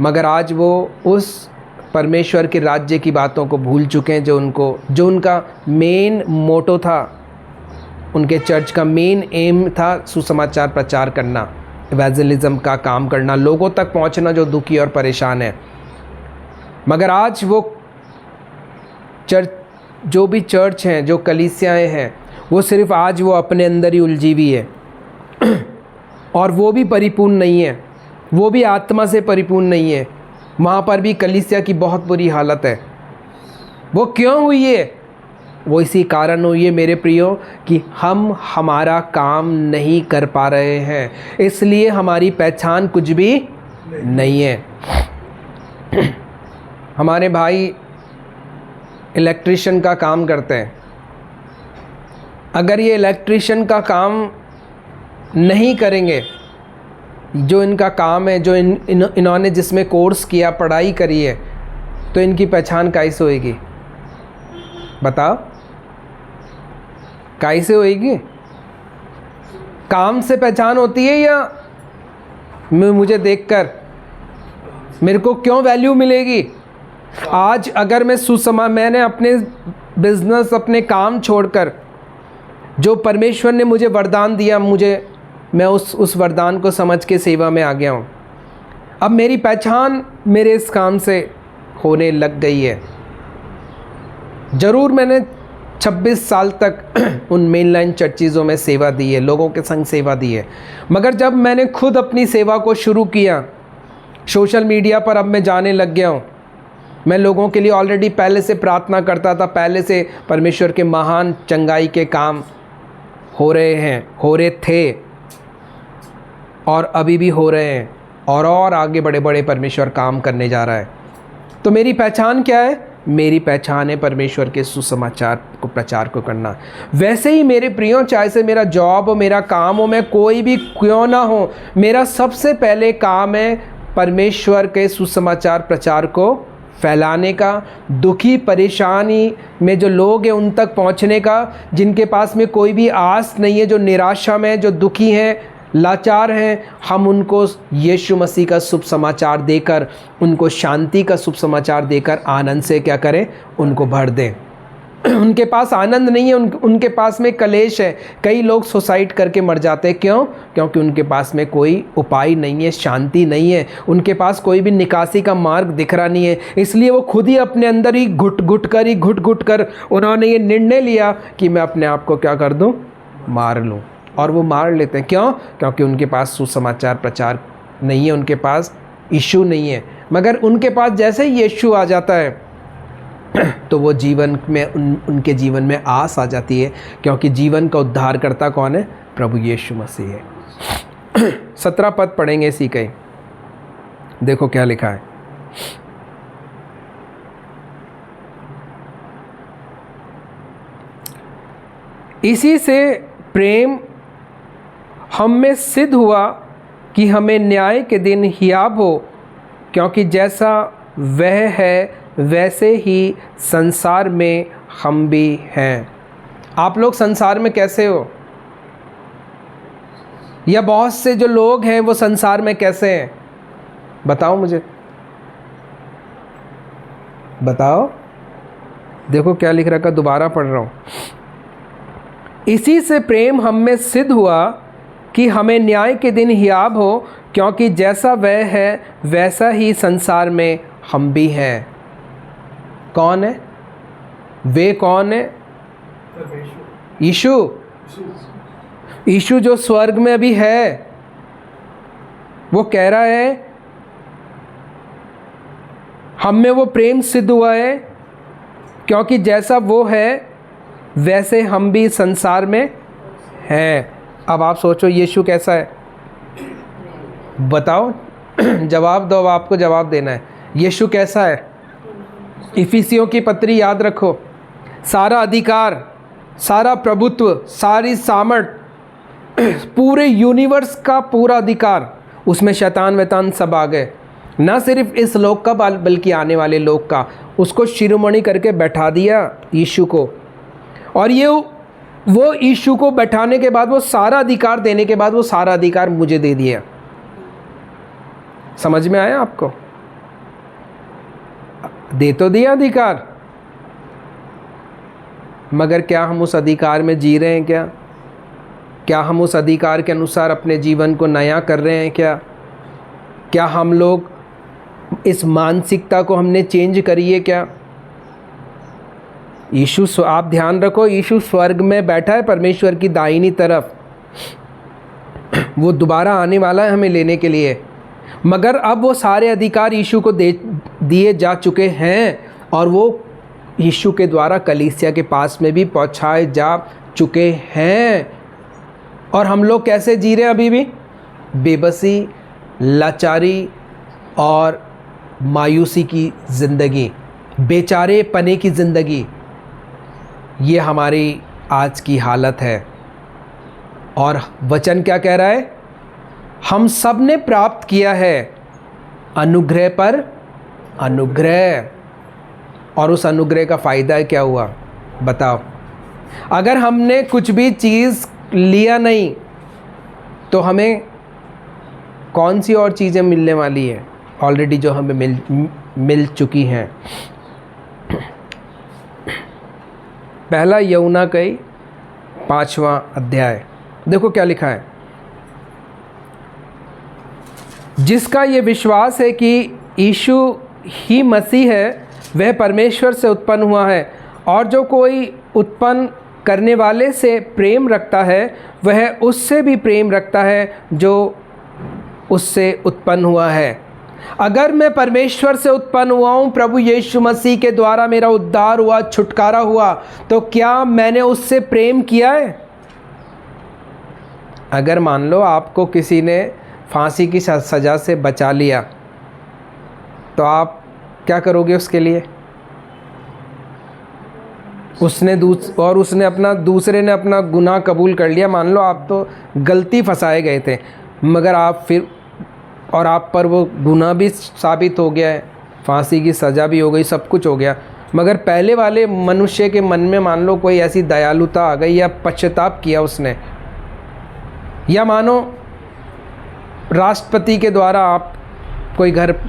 मगर आज वो उस परमेश्वर के राज्य की बातों को भूल चुके हैं जो उनका मेन मोटो था, उनके चर्च का मेन एम था सुसमाचार प्रचार करना, इवेंजलिज्म का काम करना, लोगों तक पहुंचना जो दुखी और परेशान है। मगर आज वो चर्च, जो भी चर्च हैं, जो कलीसियाएं हैं, वो सिर्फ आज वो अपने अंदर ही उलझी हुई है और वो भी परिपूर्ण नहीं है, वो भी आत्मा से परिपूर्ण नहीं है। वहाँ पर भी कलीसिया की बहुत बुरी हालत है। वो क्यों हुई है? वो इसी कारण हुई है मेरे प्रियो कि हम हमारा काम नहीं कर पा रहे हैं, इसलिए हमारी पहचान कुछ भी नहीं है। हमारे भाई इलेक्ट्रिशियन का काम करते हैं। अगर ये इलेक्ट्रिशियन का काम नहीं करेंगे, जो इनका काम है, जो इन्होंने जिसमें कोर्स किया, पढ़ाई करी है, तो इनकी पहचान कैसे होएगी? बताओ, कैसे होएगी? काम से पहचान होती है या मुझे देखकर मेरे को क्यों वैल्यू मिलेगी? आज अगर मैंने अपने बिजनेस, अपने काम छोड़कर जो परमेश्वर ने मुझे वरदान दिया, मैं उस वरदान को समझ के सेवा में आ गया हूँ। अब मेरी पहचान मेरे इस काम से होने लग गई है। ज़रूर मैंने 26 साल तक उन मेनलाइन चर्चिज़ों में सेवा दी है, लोगों के संग सेवा दी है, मगर जब मैंने खुद अपनी सेवा को शुरू किया, सोशल मीडिया पर अब मैं जाने लग गया हूँ। मैं लोगों के लिए ऑलरेडी पहले से प्रार्थना करता था, पहले से परमेश्वर के महान चंगाई के काम हो रहे थे और अभी भी हो रहे हैं और आगे बड़े बड़े परमेश्वर काम करने जा रहा है। तो मेरी पहचान क्या है? मेरी पहचान है परमेश्वर के सुसमाचार को प्रचार को करना। वैसे ही मेरे प्रियो, चाहे से मेरा जॉब हो, मेरा काम हो, मैं कोई भी क्यों ना हो, मेरा सबसे पहले काम है परमेश्वर के सुसमाचार प्रचार को फैलाने का, दुखी परेशानी में जो लोग हैं उन तक पहुंचने का, जिनके पास में कोई भी आस नहीं है, जो निराशा में, जो दुखी हैं, लाचार हैं, हम उनको यीशु मसीह का शुभ समाचार देकर, उनको शांति का शुभ समाचार देकर आनंद से क्या करें? उनको भर दें। उनके पास आनंद नहीं है, उनके पास में कलेश है। कई लोग सुसाइड करके मर जाते हैं। क्यों? क्योंकि उनके पास में कोई उपाय नहीं है, शांति नहीं है, उनके पास कोई भी निकासी का मार्ग दिख रहा नहीं है। इसलिए वो खुद ही अपने अंदर ही घुट घुट कर उन्होंने ये निर्णय लिया कि मैं अपने आप को क्या कर दूं? मार लूं। और वो मार लेते हैं। क्यों? क्योंकि उनके पास सुसमाचार प्रचार नहीं है, उनके पास यीशु नहीं है। मगर उनके पास जैसे ही यीशु आ जाता है तो वो जीवन में उनके जीवन में आस आ जाती है, क्योंकि जीवन का उद्धारकर्ता कौन है? प्रभु यीशु मसीह है। 17 पद पढ़ेंगे इसी का ही। देखो क्या लिखा है। इसी से प्रेम हम में सिद्ध हुआ कि हमें न्याय के दिन हियाब हो, क्योंकि जैसा वह है वैसे ही संसार में हम भी हैं। आप लोग संसार में कैसे हो? या बहुत से जो लोग हैं वो संसार में कैसे हैं? बताओ मुझे, बताओ। देखो क्या लिख रखा, दोबारा पढ़ रहा हूँ। इसी से प्रेम हम में सिद्ध हुआ कि हमें न्याय के दिन हियाब हो, क्योंकि जैसा वह है वैसा ही संसार में हम भी हैं। कौन है वे? कौन है? यीशु। यीशु जो स्वर्ग में अभी है, वो कह रहा है हम में वो प्रेम सिद्ध हुआ है, क्योंकि जैसा वो है वैसे हम भी संसार में हैं। अब आप सोचो यीशु कैसा है? बताओ, जवाब दो। अब आपको जवाब देना है। यीशु कैसा है? इफिसियों की पत्री याद रखो। सारा अधिकार, सारा प्रभुत्व, सारी सामर्थ, पूरे यूनिवर्स का पूरा अधिकार उसमें शैतान वैतान सब आ गए। ना सिर्फ इस लोक का बल्कि आने वाले लोक का। उसको शिरोमणि करके बैठा दिया यीशु को। और ये वो यीशु को बैठाने के बाद, वो सारा अधिकार देने के बाद, वो सारा अधिकार मुझे दे दिया। समझ में आया आपको? दे तो दिया अधिकार, मगर क्या हम उस अधिकार में जी रहे हैं? क्या हम उस अधिकार के अनुसार अपने जीवन को नया कर रहे हैं? क्या हम लोग इस मानसिकता को हमने चेंज करी है क्या? यीशु, आप ध्यान रखो, यीशु स्वर्ग में बैठा है परमेश्वर की दाहिनी तरफ। वो दोबारा आने वाला है हमें लेने के लिए। मगर अब वो सारे अधिकार यीशु को दिए जा चुके हैं, और वो यीशु के द्वारा कलीसिया के पास में भी पहुंचाए जा चुके हैं। और हम लोग कैसे जी रहे हैं अभी भी? बेबसी, लाचारी और मायूसी की ज़िंदगी, बेचारे पने की ज़िंदगी, ये हमारी आज की हालत है। और वचन क्या कह रहा है? हम सब ने प्राप्त किया है अनुग्रह पर अनुग्रह। और उस अनुग्रह का फ़ायदा क्या हुआ? बताओ। अगर हमने कुछ भी चीज़ लिया नहीं तो हमें कौन सी और चीज़ें मिलने वाली है ऑलरेडी, जो हमें मिल चुकी हैं? पहला यूहन्ना का 5वां अध्याय, देखो क्या लिखा है। जिसका ये विश्वास है कि यीशु ही मसीह है, वह परमेश्वर से उत्पन्न हुआ है, और जो कोई उत्पन्न करने वाले से प्रेम रखता है वह उससे भी प्रेम रखता है जो उससे उत्पन्न हुआ है। अगर मैं परमेश्वर से उत्पन्न हुआ हूँ, प्रभु यीशु मसीह के द्वारा मेरा उद्धार हुआ, छुटकारा हुआ, तो क्या मैंने उससे प्रेम किया है? अगर मान लो आपको किसी ने फांसी की सज़ा से बचा लिया, तो आप क्या करोगे उसके लिए? उसने दूसरे ने अपना गुनाह कबूल कर लिया। मान लो आप तो गलती फंसाए गए थे, मगर आप आप पर वो गुनाह भी साबित हो गया है, फांसी की सज़ा भी हो गई, सब कुछ हो गया, मगर पहले वाले मनुष्य के मन में मान लो कोई ऐसी दयालुता आ गई या पश्चाताप किया उसने, या मानो राष्ट्रपति के द्वारा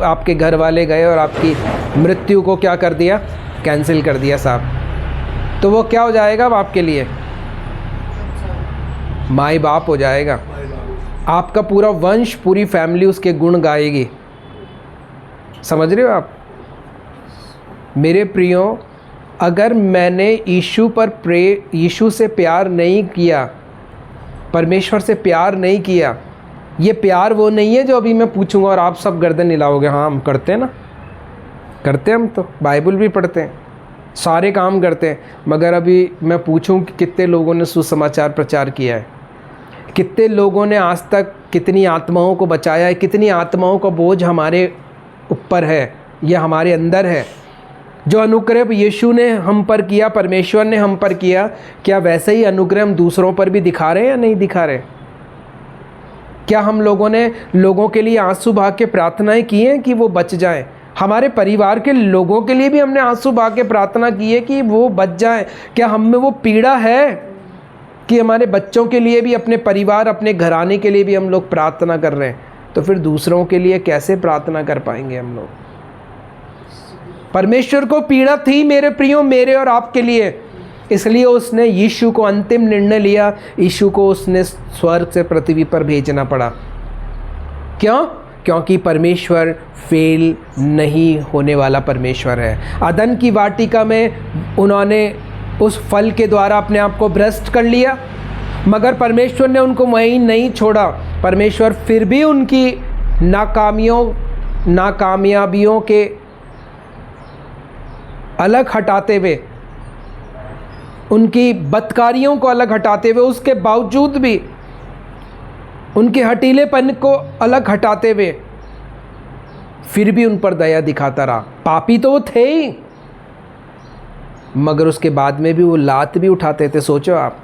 आपके घर वाले गए और आपकी मृत्यु को क्या कर दिया? कैंसिल कर दिया साहब। तो वो क्या हो जाएगा अब आपके लिए? माई बाप हो जाएगा। आपका पूरा वंश, पूरी फैमिली उसके गुण गाएगी। समझ रहे हो आप? मेरे प्रियो, अगर मैंने यीशु से प्यार नहीं किया, परमेश्वर से प्यार नहीं किया, ये प्यार वो नहीं है जो अभी मैं पूछूंगा और आप सब गर्दन हिलाओगे। हाँ, हम करते हैं ना, करते हैं, हम तो बाइबल भी पढ़ते हैं, सारे काम करते हैं, मगर अभी मैं पूछूं कि कितने लोगों ने सुसमाचार प्रचार किया है, कितने लोगों ने आज तक कितनी आत्माओं को बचाया है, कितनी आत्माओं का बोझ हमारे ऊपर है, यह हमारे अंदर है। जो अनुग्रह यीशु ने हम पर किया, परमेश्वर ने हम पर किया, क्या वैसे ही अनुग्रह हम दूसरों पर भी दिखा रहे हैं या नहीं दिखा रहे? क्या हम लोगों ने लोगों के लिए आंसू बहा के प्रार्थनाएं की हैं कि वो बच जाएं? हमारे परिवार के लोगों के लिए भी हमने आंसू बहा के प्रार्थना की है कि वो बच जाएं। क्या हम में वो पीड़ा है कि हमारे बच्चों के लिए भी, अपने परिवार, अपने घराने के लिए भी हम लोग प्रार्थना कर रहे हैं? तो फिर दूसरों के लिए कैसे प्रार्थना कर पाएंगे हम लोग? परमेश्वर को पीड़ा थी मेरे प्रियो, मेरे और आपके लिए, इसलिए उसने यीशु को अंतिम निर्णय लिया, यीशु को उसने स्वर्ग से पृथ्वी पर भेजना पड़ा। क्यों? क्योंकि परमेश्वर फेल नहीं होने वाला परमेश्वर है। अदन की वाटिका में उन्होंने उस फल के द्वारा अपने आप को भ्रष्ट कर लिया, मगर परमेश्वर ने उनको वहीं नहीं छोड़ा। परमेश्वर फिर भी उनकी नाकामयाबियों के अलग हटाते हुए, उनकी बदकारियों को अलग हटाते हुए, उसके बावजूद भी उनके हटीलेपन को अलग हटाते हुए फिर भी उन पर दया दिखाता रहा। पापी तो वो थे ही, मगर उसके बाद में भी वो लात भी उठाते थे। सोचो आप,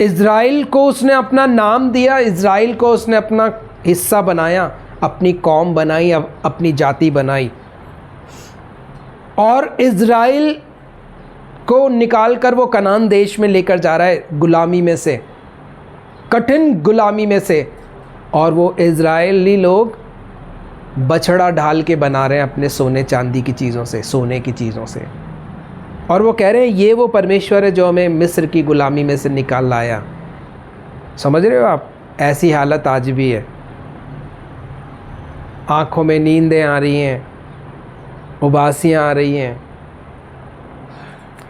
इज़राइल को उसने अपना नाम दिया, इज़राइल को उसने अपना हिस्सा बनाया, अपनी कौम बनाई, अपनी जाति बनाई, और इज़राइल को निकाल कर वो कनान देश में लेकर जा रहा है, गुलामी में से, कठिन गुलामी में से। और वो इज़राइली लोग बछड़ा ढाल के बना रहे हैं अपने सोने चांदी की चीज़ों से, सोने की चीज़ों से, और वो कह रहे हैं ये वो परमेश्वर है जो हमें मिस्र की गुलामी में से निकाल लाया। समझ रहे हो आप? ऐसी हालत आज भी है। आँखों में नींदें आ रही हैं, उबासियाँ आ रही हैं,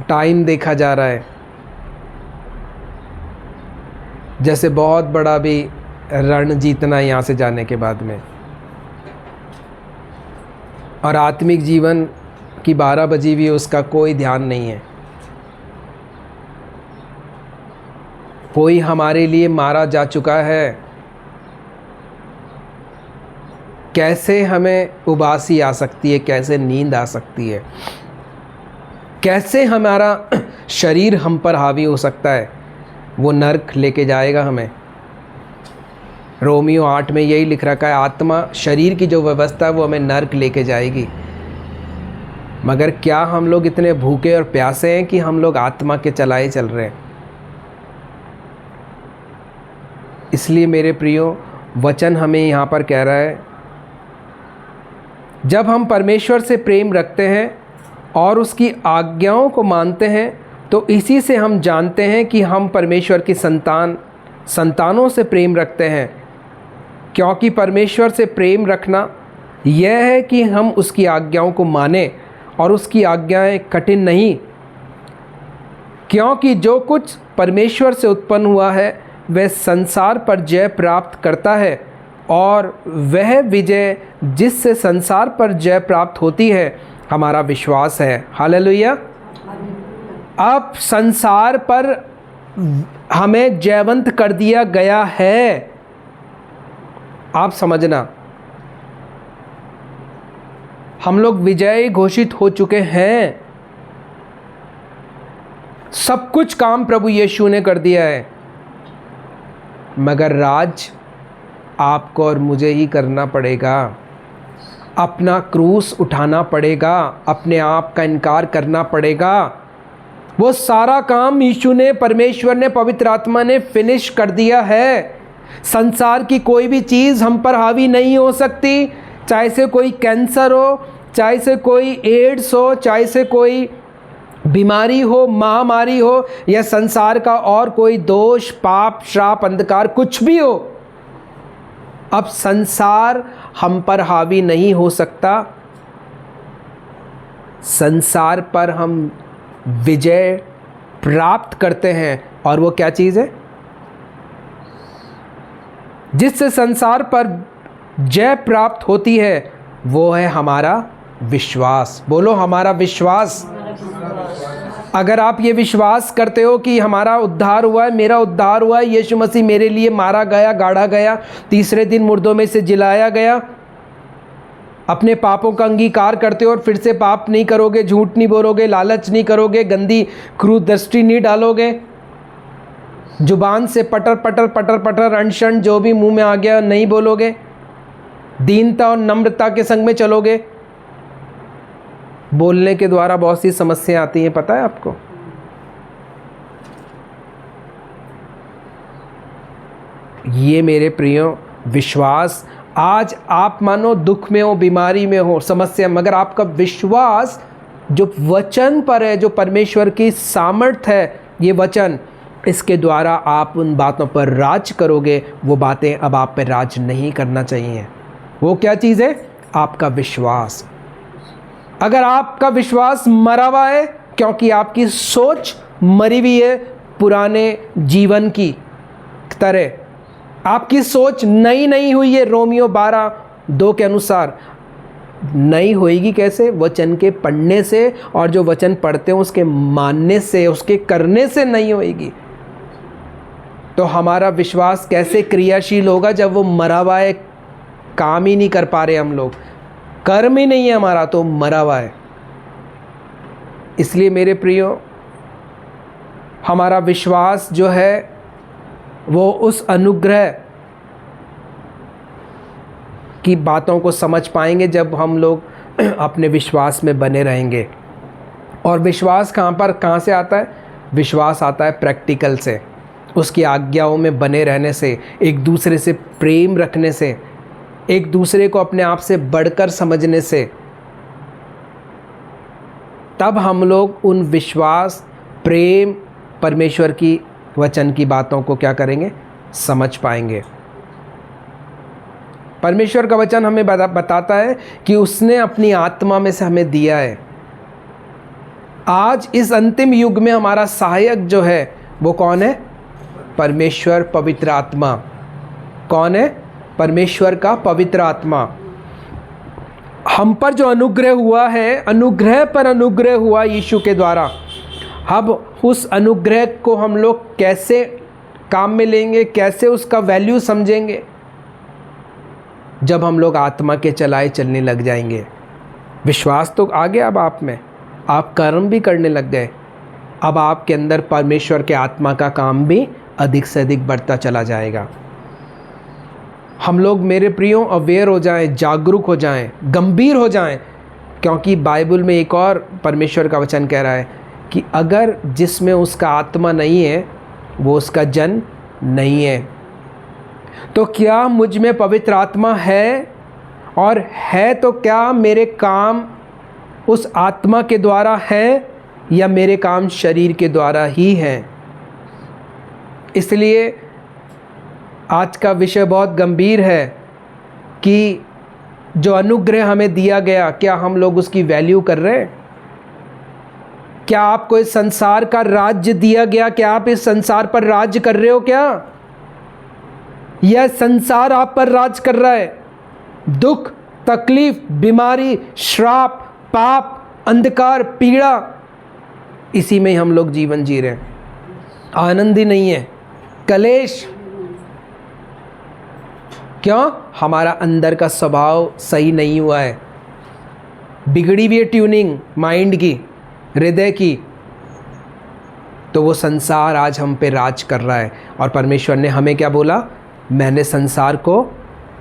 टाइम देखा जा रहा है जैसे बहुत बड़ा भी रण जीतना है यहाँ से जाने के बाद में, और आत्मिक जीवन की 12 बजी भी उसका कोई ध्यान नहीं है। कोई हमारे लिए मारा जा चुका है। कैसे हमें उबासी आ सकती है, कैसे नींद आ सकती है, कैसे हमारा शरीर हम पर हावी हो सकता है? वो नर्क लेके जाएगा हमें। रोमियो 8 में यही लिख रखा है, आत्मा, शरीर की जो व्यवस्था है वो हमें नर्क लेके जाएगी। मगर क्या हम लोग इतने भूखे और प्यासे हैं कि हम लोग आत्मा के चलाए चल रहे हैं? इसलिए मेरे प्रियो, वचन हमें यहाँ पर कह रहा है, जब हम परमेश्वर से प्रेम रखते हैं और उसकी आज्ञाओं को मानते हैं, तो इसी से हम जानते हैं कि हम परमेश्वर की संतानों से प्रेम रखते हैं। क्योंकि परमेश्वर से प्रेम रखना यह है कि हम उसकी आज्ञाओं को मानें, और उसकी आज्ञाएं कठिन नहीं। क्योंकि जो कुछ परमेश्वर से उत्पन्न हुआ है वह संसार पर जय प्राप्त करता है, और वह विजय जिससे संसार पर जय प्राप्त होती है हमारा विश्वास है। हालेलुया। अब संसार पर हमें जयवंत कर दिया गया है। आप समझना, हम लोग विजयी घोषित हो चुके हैं। सब कुछ काम प्रभु यीशु ने कर दिया है, मगर राज आपको और मुझे ही करना पड़ेगा। अपना क्रूस उठाना पड़ेगा, अपने आप का इनकार करना पड़ेगा। वो सारा काम यीशु ने, परमेश्वर ने, पवित्र आत्मा ने फिनिश कर दिया है। संसार की कोई भी चीज़ हम पर हावी नहीं हो सकती, चाहे से कोई कैंसर हो, चाहे से कोई एड्स हो, चाहे से कोई बीमारी हो, महामारी हो, या संसार का और कोई दोष, पाप, श्राप, अंधकार कुछ भी हो। अब संसार हम पर हावी नहीं हो सकता। संसार पर हम विजय प्राप्त करते हैं, और वो क्या चीज़ है? जिससे संसार पर जय प्राप्त होती है, वो है हमारा विश्वास। बोलो, हमारा विश्वास। अगर आप ये विश्वास करते हो कि हमारा उद्धार हुआ है, मेरा उद्धार हुआ है, यीशु मसीह मेरे लिए मारा गया, गाड़ा गया, तीसरे दिन मुर्दों में से जिलाया गया, अपने पापों का अंगीकार करते हो और फिर से पाप नहीं करोगे, झूठ नहीं बोलोगे, लालच नहीं करोगे, गंदी क्रूर दृष्टि नहीं डालोगे, जुबान से पटर पटर पटर पटर अनशन जो भी मुंह में आ गया नहीं बोलोगे, दीनता और नम्रता के संग में चलोगे। बोलने के द्वारा बहुत सी समस्याएं आती हैं, पता है आपको। ये मेरे प्रियो विश्वास, आज आप मानो दुख में हो, बीमारी में हो, समस्या, मगर आपका विश्वास जो वचन पर है, जो परमेश्वर की सामर्थ है, ये वचन, इसके द्वारा आप उन बातों पर राज करोगे। वो बातें अब आप पर राज नहीं करना चाहिए। वो क्या चीज़ है? आपका विश्वास। अगर आपका विश्वास मरा हुआ है, क्योंकि आपकी सोच मरी हुई है पुराने जीवन की तरह, आपकी सोच नई नहीं हुई है रोमियो 12:2 के अनुसार। नई होएगी कैसे? वचन के पढ़ने से, और जो वचन पढ़ते हैं उसके मानने से, उसके करने से नहीं होएगी। तो हमारा विश्वास कैसे क्रियाशील होगा जब वो मरा हुआ है, काम ही नहीं कर पा रहे हम लोग, कर्म ही नहीं है हमारा, तो मरा हुआ है। इसलिए मेरे प्रियो, हमारा विश्वास जो है वो उस अनुग्रह की बातों को समझ पाएंगे जब हम लोग अपने विश्वास में बने रहेंगे। और विश्वास कहाँ से आता है? विश्वास आता है प्रैक्टिकल से, उसकी आज्ञाओं में बने रहने से, एक दूसरे से प्रेम रखने से, एक दूसरे को अपने आप से बढ़कर समझने से। तब हम लोग उन विश्वास, प्रेम, परमेश्वर की वचन की बातों को क्या करेंगे? समझ पाएंगे। परमेश्वर का वचन हमें बताता है कि उसने अपनी आत्मा में से हमें दिया है। आज इस अंतिम युग में हमारा सहायक जो है वो कौन है? परमेश्वर, पवित्र आत्मा। कौन है? परमेश्वर का पवित्र आत्मा। हम पर जो अनुग्रह हुआ है, अनुग्रह पर अनुग्रह हुआ यीशु के द्वारा। अब उस अनुग्रह को हम लोग कैसे काम में लेंगे, कैसे उसका वैल्यू समझेंगे? जब हम लोग आत्मा के चलाए चलने लग जाएंगे। विश्वास तो आ गया अब आप में, आप कर्म भी करने लग गए। अब आपके अंदर परमेश्वर के आत्मा का काम भी अधिक से अधिक बढ़ता चला जाएगा। हम लोग मेरे प्रियो अवेयर हो जाएं, जागरूक हो जाएं, गंभीर हो जाएं, क्योंकि बाइबल में एक और परमेश्वर का वचन कह रहा है कि अगर जिसमें उसका आत्मा नहीं है वो उसका जन नहीं है। तो क्या मुझ में पवित्र आत्मा है? और है तो क्या मेरे काम उस आत्मा के द्वारा है या मेरे काम शरीर के द्वारा ही हैं? इसलिए आज का विषय बहुत गंभीर है कि जो अनुग्रह हमें दिया गया, क्या हम लोग उसकी वैल्यू कर रहे हैं? क्या आपको इस संसार का राज्य दिया गया? क्या आप इस संसार पर राज्य कर रहे हो क्या? यह संसार आप पर राज कर रहा है? दुख, तकलीफ, बीमारी, श्राप, पाप, अंधकार, पीड़ा, इसी में हम लोग जीवन जी रहे हैं। आनंद ही नहीं है, कलेश। क्यों? हमारा अंदर का स्वभाव सही नहीं हुआ है। बिगड़ी हुई है ट्यूनिंग माइंड की, हृदय की, तो वो संसार आज हम पे राज कर रहा है। और परमेश्वर ने हमें क्या बोला? मैंने संसार को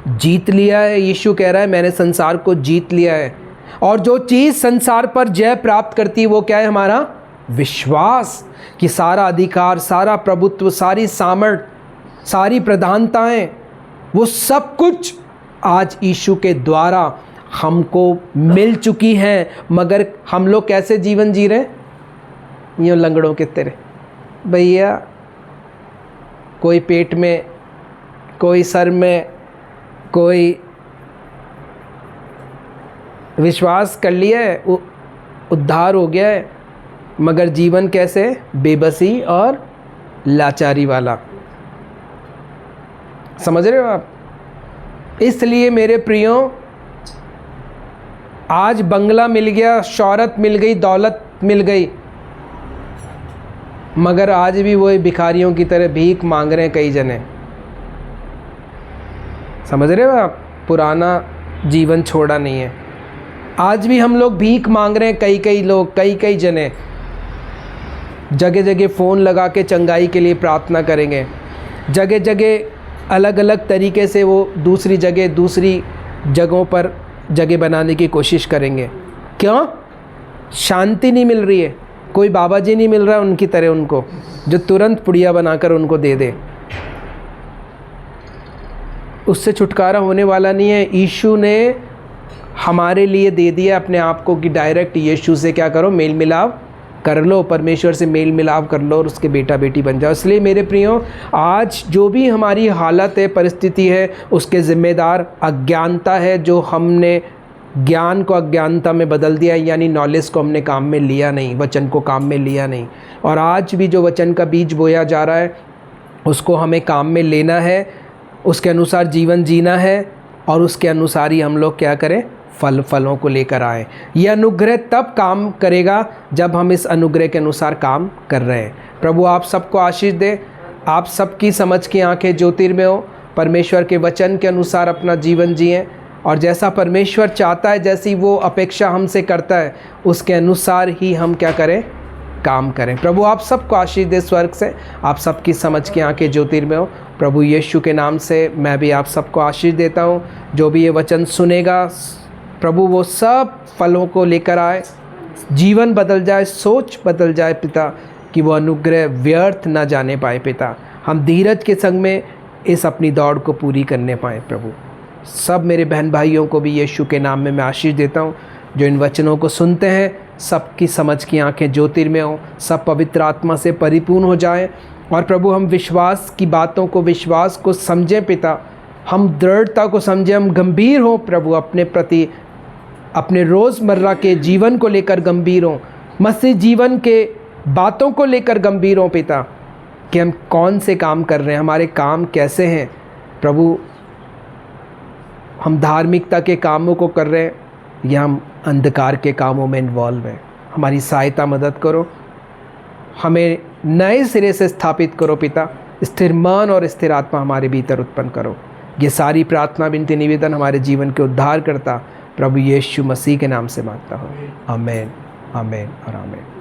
जीत लिया है। यीशु कह रहा है मैंने संसार को जीत लिया है। और जो चीज़ संसार पर जय प्राप्त करती है वो क्या है? हमारा विश्वास, कि सारा अधिकार, सारा प्रभुत्व, सारी सामर्थ, सारी प्रधानताएं, वो सब कुछ आज यीशु के द्वारा हमको मिल चुकी हैं। मगर हम लोग कैसे जीवन जी रहे? यूँ लंगड़ों के तरह, भैया कोई पेट में, कोई सर में, कोई विश्वास कर लिया है, उद्धार हो गया है, मगर जीवन कैसे? बेबसी और लाचारी वाला। समझ रहे हो आप? इसलिए मेरे प्रियो, आज बंगला मिल गया, शौहरत मिल गई, दौलत मिल गई, मगर आज भी वही भिखारियों की तरह भीख मांग रहे हैं कई जने। समझ रहे हो आप? पुराना जीवन छोड़ा नहीं है। आज भी हम लोग भीख मांग रहे हैं, कई लोग, कई जने जगह जगह फ़ोन लगा के चंगाई के लिए प्रार्थना करेंगे, जगह जगह अलग अलग तरीके से वो दूसरी जगहों पर जगह बनाने की कोशिश करेंगे। क्यों? शांति नहीं मिल रही है। कोई बाबा जी नहीं मिल रहा है उनकी तरह उनको, जो तुरंत पुड़िया बनाकर उनको दे दे। उससे छुटकारा होने वाला नहीं है। यीशु ने हमारे लिए दे दिया अपने आप को कि डायरेक्ट यीशु से क्या करो? मेल मिलाप कर लो, परमेश्वर से मेल मिलाप कर लो और उसके बेटा बेटी बन जाओ। इसलिए मेरे प्रियो, आज जो भी हमारी हालत है, परिस्थिति है, उसके ज़िम्मेदार अज्ञानता है, जो हमने ज्ञान को अज्ञानता में बदल दिया, यानी नॉलेज को हमने काम में लिया नहीं, वचन को काम में लिया नहीं। और आज भी जो वचन का बीज बोया जा रहा है उसको हमें काम में लेना है, उसके अनुसार जीवन जीना है, और उसके अनुसार ही हम लोग क्या करें? फलों को लेकर आए। यह अनुग्रह तब काम करेगा जब हम इस अनुग्रह के अनुसार काम कर रहे हैं। प्रभु आप सबको आशीष दे, आप सबकी समझ की आंखें ज्योतिर्मय हो, परमेश्वर के वचन के अनुसार अपना जीवन जिएं, और जैसा परमेश्वर चाहता है, जैसी वो अपेक्षा हमसे करता है, उसके अनुसार ही हम क्या करें? काम करें। प्रभु आप सबको आशीष दे स्वर्ग से, आप सबकी समझ की आंखें ज्योतिर्मय हो। प्रभु यीशु के नाम से मैं भी आप सबको आशीष देता हूँ। जो भी ये वचन सुनेगा, प्रभु वो सब फलों को लेकर आए, जीवन बदल जाए, सोच बदल जाए पिता, कि वो अनुग्रह व्यर्थ ना जाने पाए पिता। हम धीरज के संग में इस अपनी दौड़ को पूरी करने पाए। प्रभु सब मेरे बहन भाइयों को भी यीशु के नाम में मैं आशीष देता हूँ, जो इन वचनों को सुनते हैं, सबकी समझ की आंखें ज्योतिर्मय हो, सब पवित्र आत्मा से परिपूर्ण हो जाएं। और प्रभु हम विश्वास की बातों को, विश्वास को समझें पिता, हम दृढ़ता को समझें, हम गंभीर हों प्रभु अपने प्रति, अपने रोज़मर्रा के जीवन को लेकर गंभीर हों, मसीह जीवन के बातों को लेकर गंभीर हों पिता, कि हम कौन से काम कर रहे हैं, हमारे काम कैसे हैं प्रभु, हम धार्मिकता के कामों को कर रहे हैं या हम अंधकार के कामों में इन्वॉल्व हैं। हमारी सहायता मदद करो, हमें नए सिरे से स्थापित करो पिता, स्थिर मन और स्थिर आत्मा हमारे भीतर उत्पन्न करो। ये सारी प्रार्थना विनती निवेदन हमारे जीवन के उद्धार करता प्रभु यीशु मसीह के नाम से मांगता हूँ। आमीन, आमीन और आमीन।